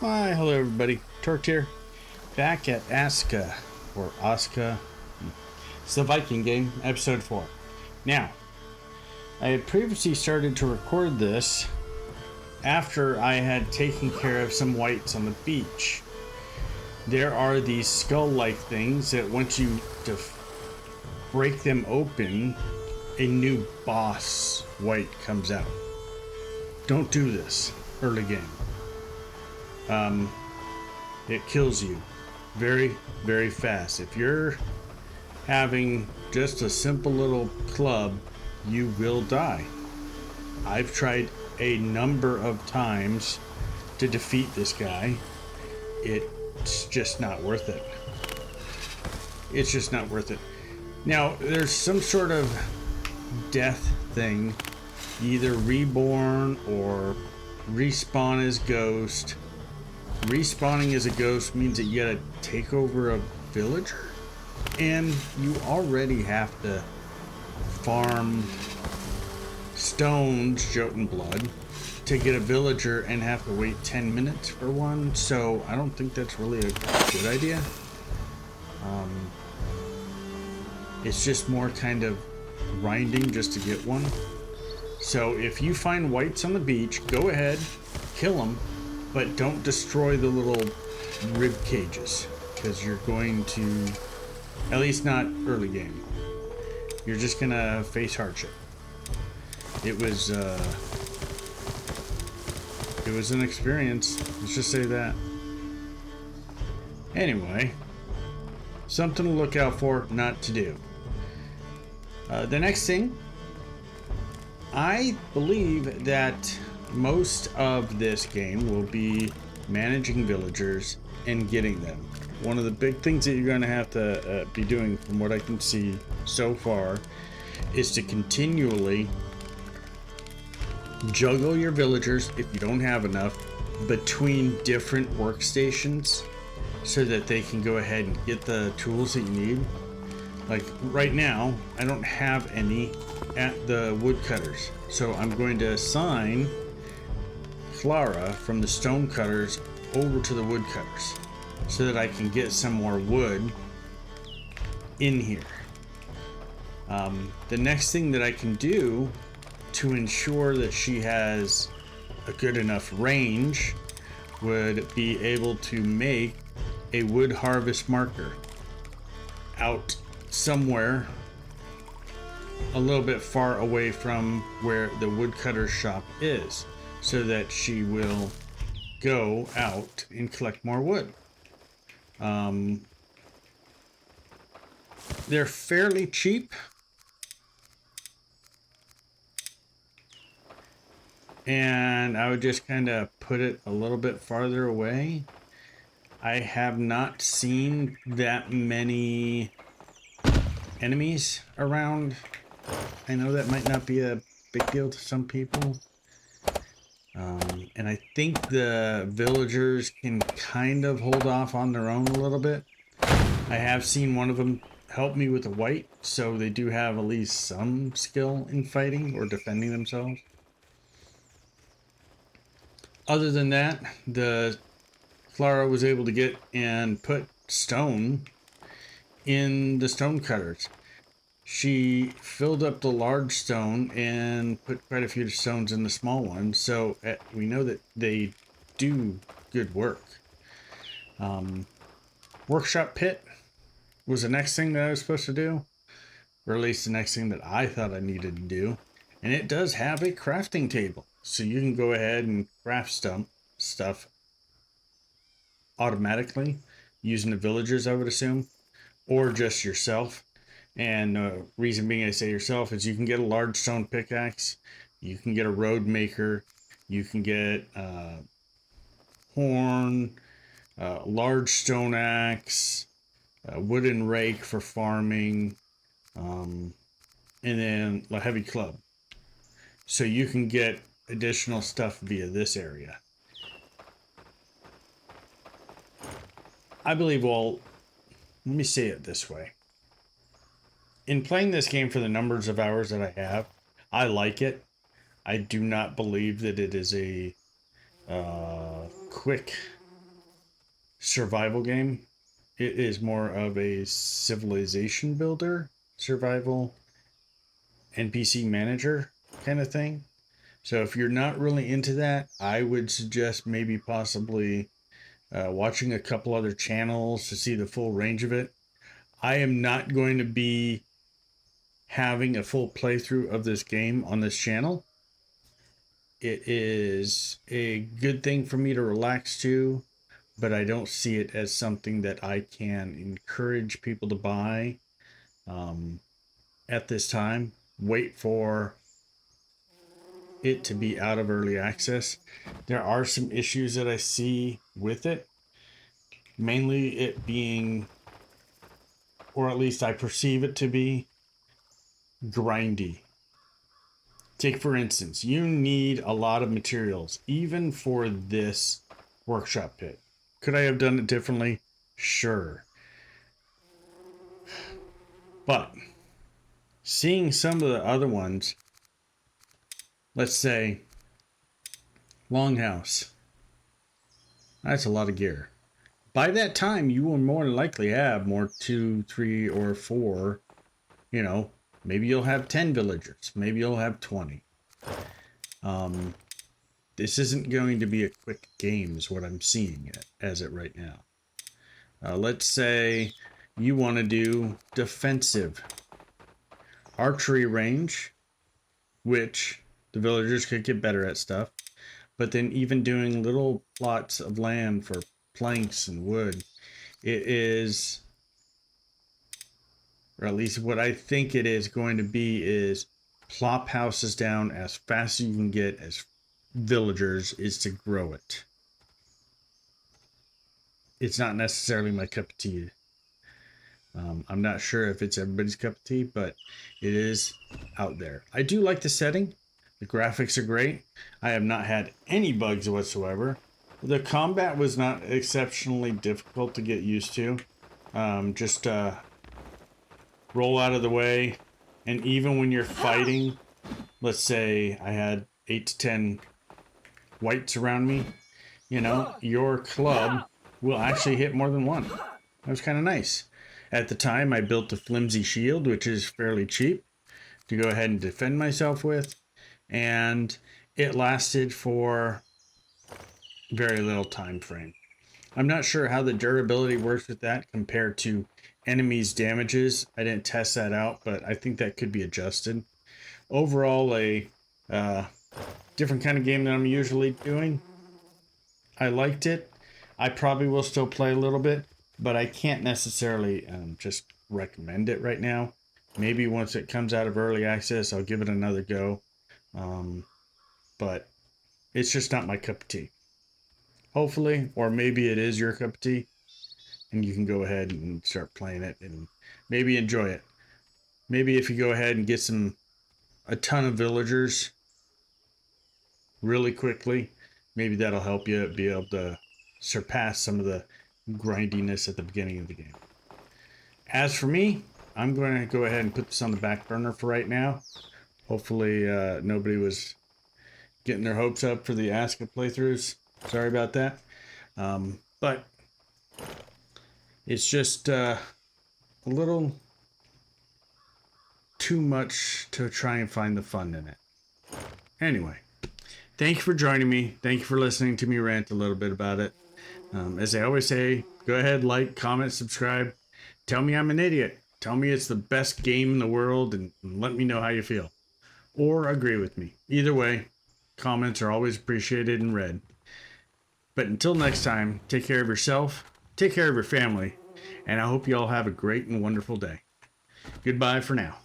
Hi, hello everybody. Torked here, back at ASKA, or ASKA. It's the Viking game, episode 4. Now, I had previously started to record this after I had taken care of some wights on the beach. There are these skull-like things that once you break them open, a new boss wight comes out. Don't do this early game. It kills you very, very fast. If you're having just a simple little club, you will die. I've tried a number of times to defeat this guy. It's just not worth it. It's just not worth it. Now, there's some sort of death thing, either reborn or respawn as ghost. Respawning as a ghost means that you gotta take over a villager, and you already have to farm stones, Jotun blood, to get a villager and have to wait 10 minutes for one, so I don't think that's really a good idea. It's just more kind of grinding just to get one. So if you find wights on the beach, go ahead, kill them, but don't destroy the little rib cages, because you're going to, at least not early game, you're just gonna face hardship. It was an experience, let's just say that. Anyway, something to look out for, not to do. The next thing, I believe that most of this game will be managing villagers and getting them. One of the big things that you're going to have to be doing, from what I can see so far, is to continually juggle your villagers, if you don't have enough, between different workstations so that they can go ahead and get the tools that you need. Like right now, I don't have any at the woodcutters, so I'm going to assign Clara from the stone cutters over to the woodcutters so that I can get some more wood in here. The next thing that I can do to ensure that she has a good enough range would be able to make a wood harvest marker out somewhere a little bit far away from where the woodcutter shop is, so that she will go out and collect more wood. They're fairly cheap, and I would just kind of put it a little bit farther away. I have not seen that many enemies around. I know that might not be a big deal to some people. And I think the villagers can kind of hold off on their own a little bit. I have seen one of them help me with a wight, so they do have at least some skill in fighting or defending themselves. Other than that, Clara was able to get and put stone in the stone cutters. She filled up the large stone and put quite a few stones in the small one, so we know that they do good work. Workshop pit was the next thing that I was supposed to do, or at least the next thing that I thought I needed to do, and it does have a crafting table, so you can go ahead and craft stuff automatically using the villagers, I would assume, or just yourself. And the reason being I say yourself is you can get a large stone pickaxe, you can get a road maker, you can get horn, large stone axe, a wooden rake for farming, and then a heavy club. So you can get additional stuff via this area. I believe, well, let me say it this way. In playing this game for the numbers of hours that I have, I like it. I do not believe that it is a quick survival game. It is more of a civilization builder, survival NPC manager kind of thing. So if you're not really into that, I would suggest maybe possibly watching a couple other channels to see the full range of it. I am not going to be having a full playthrough of this game on this channel. It is a good thing for me to relax to, but I don't see it as something that I can encourage people to buy at this time. Wait for it to be out of early access. There are some issues that I see with it, mainly it being, or at least I perceive it to be, grindy. Take, for instance, you need a lot of materials, even for this workshop pit. Could I have done it differently? Sure. But seeing some of the other ones, let's say Longhouse, that's a lot of gear. By that time, you will more than likely have more 2, 3, or 4. Maybe you'll have 10 villagers. Maybe you'll have 20. This isn't going to be a quick game is what I'm seeing it as it right now. Let's say you want to do defensive archery range, which the villagers could get better at stuff, but then even doing little plots of land for planks and wood, it is, or at least what I think it is going to be, is plop houses down as fast as you can get as villagers is to grow it. It's not necessarily my cup of tea. I'm not sure if it's everybody's cup of tea, but it is out there. I do like the setting. The graphics are great. I have not had any bugs whatsoever. The combat was not exceptionally difficult to get used to. Just roll out of the way. And even when you're fighting, let's say I had 8 to 10 whites around me, your club will actually hit more than one. That was kind of nice. At the time, I built a flimsy shield, which is fairly cheap, to go ahead and defend myself with. And it lasted for very little time frame. I'm not sure how the durability works with that compared to enemies' damages. I didn't test that out, but I think that could be adjusted. Overall, a different kind of game than I'm usually doing. I liked it. I probably will still play a little bit, but I can't necessarily just recommend it right now. Maybe once it comes out of early access, I'll give it another go. But it's just not my cup of tea. Hopefully, or maybe it is your cup of tea, and you can go ahead and start playing it and maybe enjoy it. Maybe if you go ahead and get a ton of villagers really quickly, maybe that'll help you be able to surpass some of the grindiness at the beginning of the game. As for me, I'm going to go ahead and put this on the back burner for right now. Hopefully nobody was getting their hopes up for the ASKA playthroughs. Sorry about that. But it's just a little too much to try and find the fun in it. Anyway, thank you for joining me. Thank you for listening to me rant a little bit about it. As I always say, go ahead, like, comment, subscribe. Tell me I'm an idiot. Tell me it's the best game in the world and let me know how you feel. Or agree with me. Either way, comments are always appreciated and read. But until next time, take care of yourself, take care of your family, and I hope you all have a great and wonderful day. Goodbye for now.